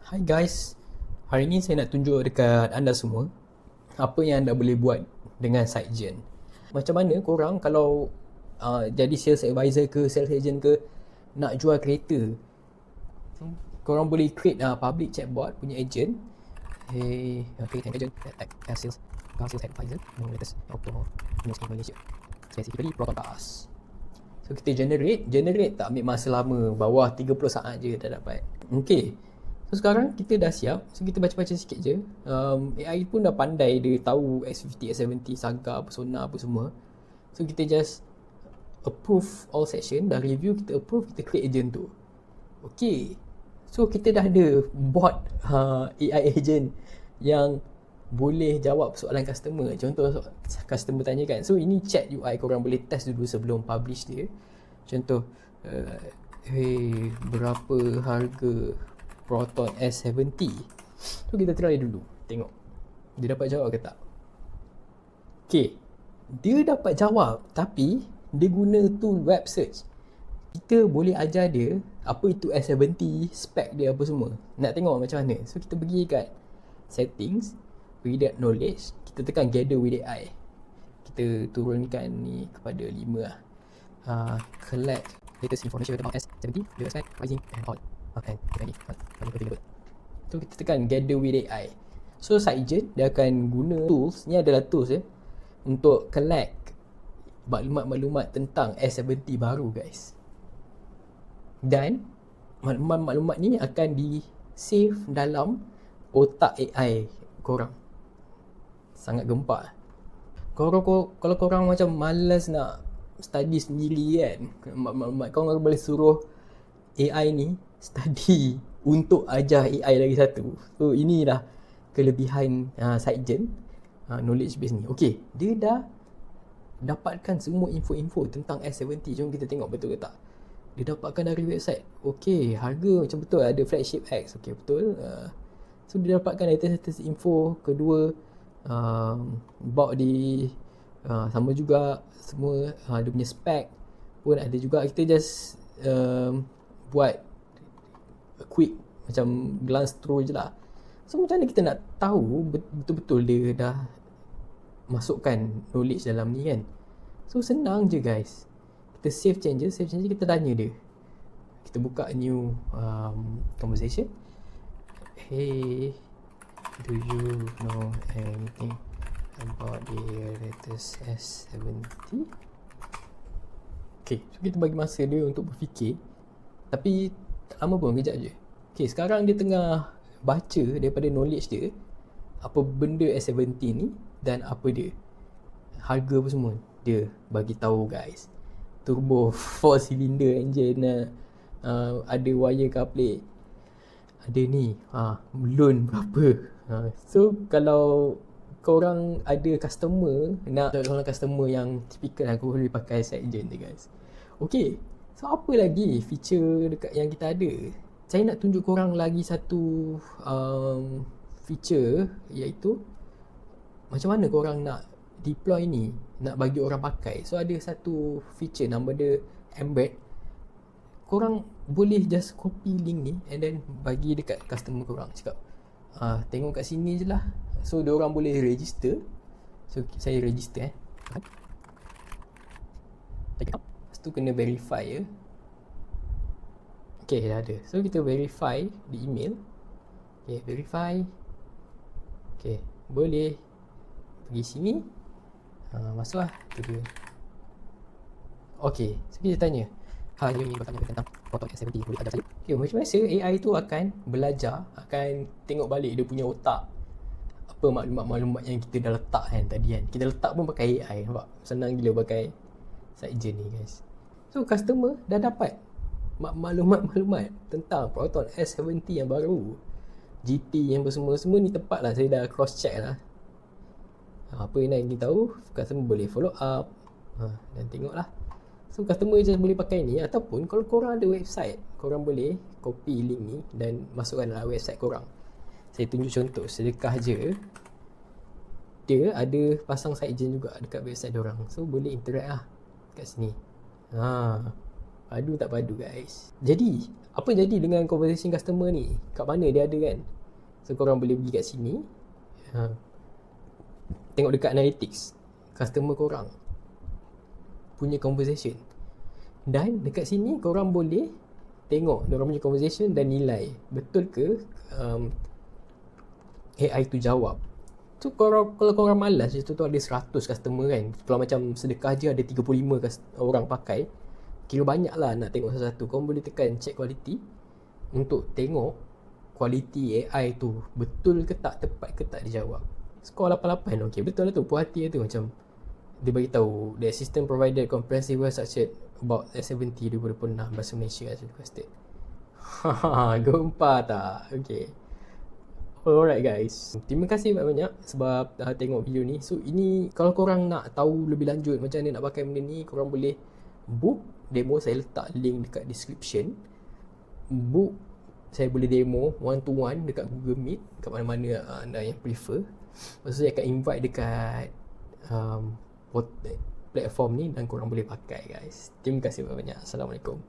Hai guys, hari ni saya nak tunjuk dekat anda semua apa yang anda boleh buat dengan SiteGen. Macam mana korang kalau jadi sales advisor ke sales agent ke nak jual kereta, korang boleh create public chatbot punya agent. Create an agent that act as car sales advisor latest auto news in Malaysia, specifically Proton Cars. So kita generate tak ambil masa lama, bawah 30 saat je dah dapat. Okay, so sekarang kita dah siap. So kita baca-baca sikit je. AI pun dah pandai, dia tahu S50, S70, Saga, Persona apa semua. So kita just approve all section, dah review, kita approve, kita create agent tu. Okay, so kita dah ada bot AI agent yang boleh jawab soalan customer. Contoh customer tanya kan, so ini chat UI, korang boleh test dulu sebelum publish dia. Contoh, hey, berapa harga Proton S70? So kita try dulu, tengok dia dapat jawab ke tak. Okay, dia dapat jawab, tapi dia guna tool web search. Kita boleh ajar dia apa itu S70, spec dia apa semua. Nak tengok macam mana? So kita pergi kat settings, read knowledge, kita tekan gather with AI. Kita turunkan ni kepada 5 lah. Collect latest information about S70, the spec, pricing and all. So kita tekan gather with AI. So SiteGen dia akan guna tools, ni adalah tools untuk collect maklumat-maklumat tentang S70 baru guys. Dan maklumat-maklumat ni akan di save dalam otak AI korang. Sangat gempak. Kalau korang macam malas nak study sendiri kan, maklumat korang boleh suruh AI ni study untuk ajar AI lagi satu. So inilah kelebihan SiteGen knowledge base ni. Okay, dia dah dapatkan semua info-info tentang S70. Jom kita tengok betul ke tak. Dia dapatkan dari website. Okay, harga macam betul, ada flagship X. Okay, betul. So dia dapatkan latest info. Kedua, about di sama juga semua, dia punya spec pun ada juga. Kita just buat a quick macam glance through je lah. So macam mana kita nak tahu betul-betul dia dah masukkan knowledge dalam ni kan. So senang je guys, kita save changes, kita tanya dia. Kita buka new conversation. Hey, do you know anything about the latest S70? Okay, so kita bagi masa dia untuk berfikir. Tapi tak lama pun, kejap je. Okay, sekarang dia tengah baca daripada knowledge dia apa benda S70 ni dan apa dia, harga apa semua. Dia bagi tahu guys, turbo 4 cylinder engine, ada wire coupling, ada ni, loan berapa. So kalau korang ada customer, nak seorang customer yang typical, aku boleh pakai SiteGen ni guys. Okay, so apa lagi feature dekat yang kita ada? Saya nak tunjuk korang lagi satu feature, iaitu macam mana korang nak deploy ni, nak bagi orang pakai. So ada satu feature nama dia embed. Korang boleh just copy link ni and then bagi dekat customer korang. Cakap, tengok kat sini je lah. So diorang boleh register. So saya register Lepas tu kena verify ya. Okay, dah ada. So kita verify di email. Okay, verify. Okay, boleh pergi sini, masuk lah. Tu dia. Okay, so kita tanya, you ingin bertanya tentang Proton S70, boleh ajar saya? Okay, macam biasa AI tu akan belajar, akan tengok balik dia punya otak, apa maklumat-maklumat yang kita dah letak kan tadi kan. Kita letak pun pakai AI, nampak? Senang gila pakai SiteGen ni guys. So customer dah dapat maklumat-maklumat tentang Proton S70 yang baru, GT yang semua ni tepat lah. Saya dah cross check lah. Apa yang nak ingin tahu, customer boleh follow up dan tengok lah. So customer just boleh pakai ni. Ataupun kalau korang ada website, korang boleh copy link ni dan masukkan dalam website korang. Saya tunjuk contoh sedekah je, dia ada pasang SiteGen juga dekat website diorang. So boleh interact lah kat sini. Padu tak padu guys. Jadi apa jadi dengan conversation customer ni, kat mana dia ada kan. So korang boleh pergi kat sini, tengok dekat analytics customer korang punya conversation, dan dekat sini korang boleh tengok diorang punya conversation dan nilai betul ke AI tu jawab. So kalau korang malas, tu ada 100 customer kan, kalau macam sedekah je ada 35 orang pakai, kira banyak lah nak tengok satu-satu. Korang boleh tekan check quality untuk tengok kualiti AI tu betul ke tak, tepat ke tak dia jawab. Skor 88, okay, betul lah tu, puas hati lah tu. Macam dia bagi tahu the system provided comprehensive well structured about S70 2006 bahasa Malaysia as requested. Haha, gempar tak? Okay, alright guys, terima kasih banyak sebab tengok video ni. So ini kalau korang nak tahu lebih lanjut macam mana nak pakai benda ni, korang boleh book demo. Saya letak link dekat description. Book, saya boleh demo one to one dekat Google Meet, kat mana-mana anda yang prefer. Lepas tu saya akan invite dekat platform ni dan korang boleh pakai guys. Terima kasih banyak. Assalamualaikum.